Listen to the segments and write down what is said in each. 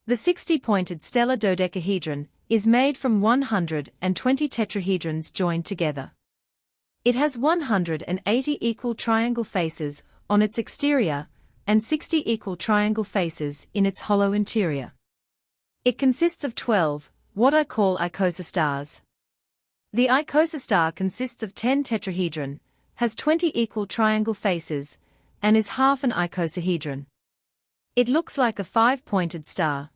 The 60-pointed stellar dodecahedron is made from 120 tetrahedrons joined together. It has 180 equal triangle faces on its exterior and 60 equal triangle faces in its hollow interior. It consists of 12, what I call icosastars. The icosastar consists of 10 tetrahedron, has 20 equal triangle faces, and is half an icosahedron. It looks like a 5-pointed star.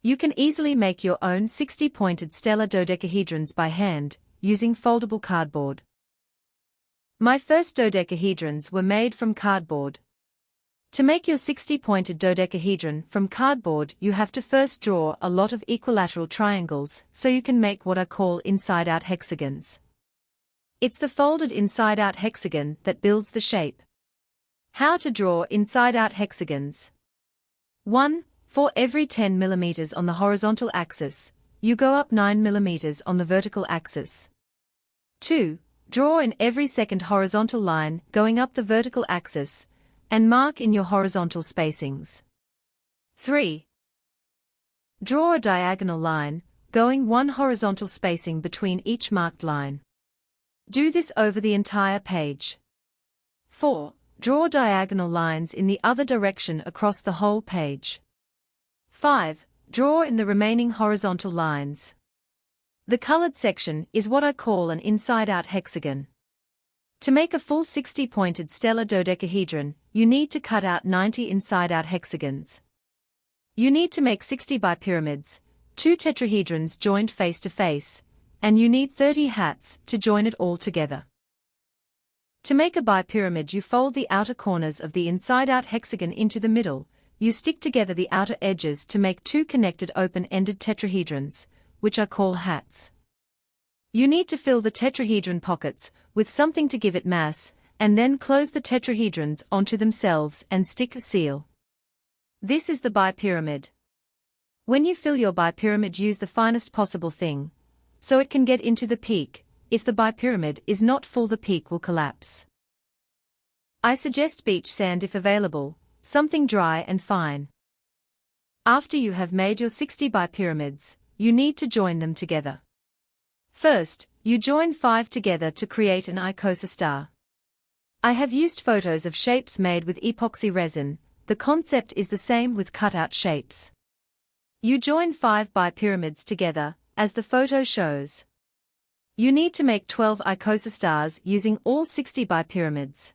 You can easily make your own 60-pointed stellar dodecahedrons by hand, using foldable cardboard. My first dodecahedrons were made from cardboard. To make your 60-pointed dodecahedron from cardboard, you have to first draw a lot of equilateral triangles so you can make what I call inside-out hexagons. It's the folded inside-out hexagon that builds the shape. How to draw inside-out hexagons? 1. For every 10 mm on the horizontal axis, you go up 9 mm on the vertical axis. 2. Draw in every second horizontal line going up the vertical axis, and mark in your horizontal spacings. 3. Draw a diagonal line, going one horizontal spacing between each marked line. Do this over the entire page. 4. Draw diagonal lines in the other direction across the whole page. 5. Draw in the remaining horizontal lines. The colored section is what I call an inside-out hexagon. To make a full 60-pointed stellar dodecahedron, you need to cut out 90 inside-out hexagons. You need to make 60 bipyramids, 2 tetrahedrons joined face to face, and you need 30 hats to join it all together. To make a bipyramid, you fold the outer corners of the inside-out hexagon into the middle. You stick together the outer edges to make 2 connected open-ended tetrahedrons, which I call hats. You need to fill the tetrahedron pockets with something to give it mass, and then close the tetrahedrons onto themselves and stick a seal. This is the bipyramid. When you fill your bipyramid, use the finest possible thing, so it can get into the peak. If the bipyramid is not full, the peak will collapse. I suggest beach sand if available, something dry and fine. After you have made your 60 bipyramids, you need to join them together. First, you join 5 together to create an icosastar. I have used photos of shapes made with epoxy resin. The concept is the same with cutout shapes. You join 5 bipyramids together, as the photo shows. You need to make 12 icosastars using all 60 bipyramids.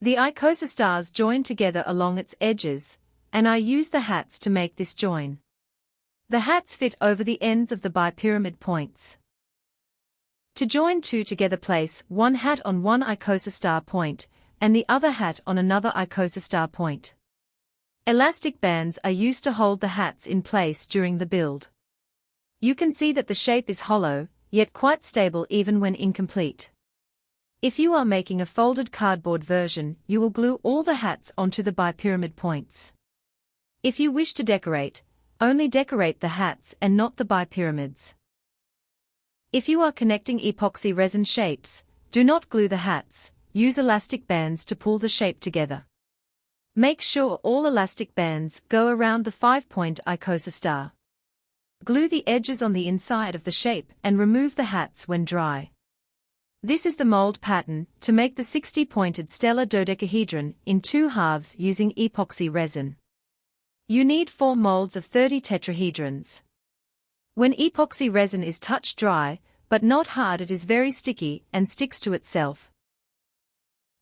The icosastars join together along its edges, and I use the hats to make this join. The hats fit over the ends of the bipyramid points. To join 2 together, place one hat on one icosastar point, and the other hat on another icosastar point. Elastic bands are used to hold the hats in place during the build. You can see that the shape is hollow, yet quite stable even when incomplete. If you are making a folded cardboard version, you will glue all the hats onto the bipyramid points. If you wish to decorate, only decorate the hats and not the bipyramids. If you are connecting epoxy resin shapes, do not glue the hats, use elastic bands to pull the shape together. Make sure all elastic bands go around the 5-point icosastar. Glue the edges on the inside of the shape and remove the hats when dry. This is the mold pattern to make the 60-pointed stellar dodecahedron in 2 halves using epoxy resin. You need 4 molds of 30 tetrahedrons. When epoxy resin is touch dry, but not hard, it is very sticky and sticks to itself.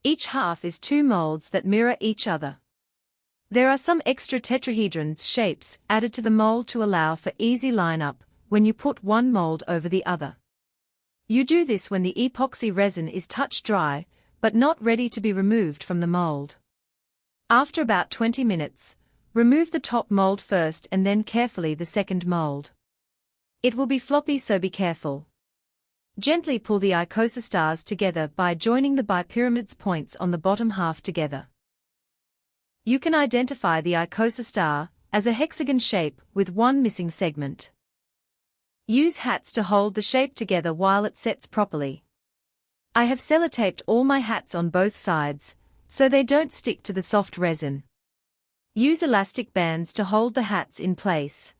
Each half is 2 molds that mirror each other. There are some extra tetrahedrons shapes added to the mold to allow for easy lineup when you put one mold over the other. You do this when the epoxy resin is touch dry, but not ready to be removed from the mold. After about 20 minutes, remove the top mold first and then carefully the second mold. It will be floppy, so be careful. Gently pull the icosastars together by joining the bipyramids points on the bottom half together. You can identify the icosastar as a hexagon shape with one missing segment. Use hats to hold the shape together while it sets properly. I have sellotaped all my hats on both sides, so they don't stick to the soft resin. Use elastic bands to hold the hats in place.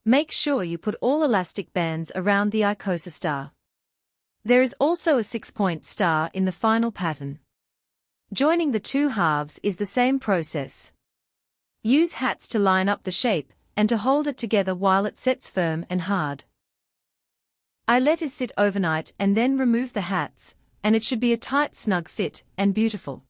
Make sure you put all elastic bands around the Icosa star. There is also a 6-point star in the final pattern. Joining the two halves is the same process. Use hats to line up the shape and to hold it together while it sets firm and hard. I let it sit overnight and then remove the hats, and it should be a tight, snug fit and beautiful.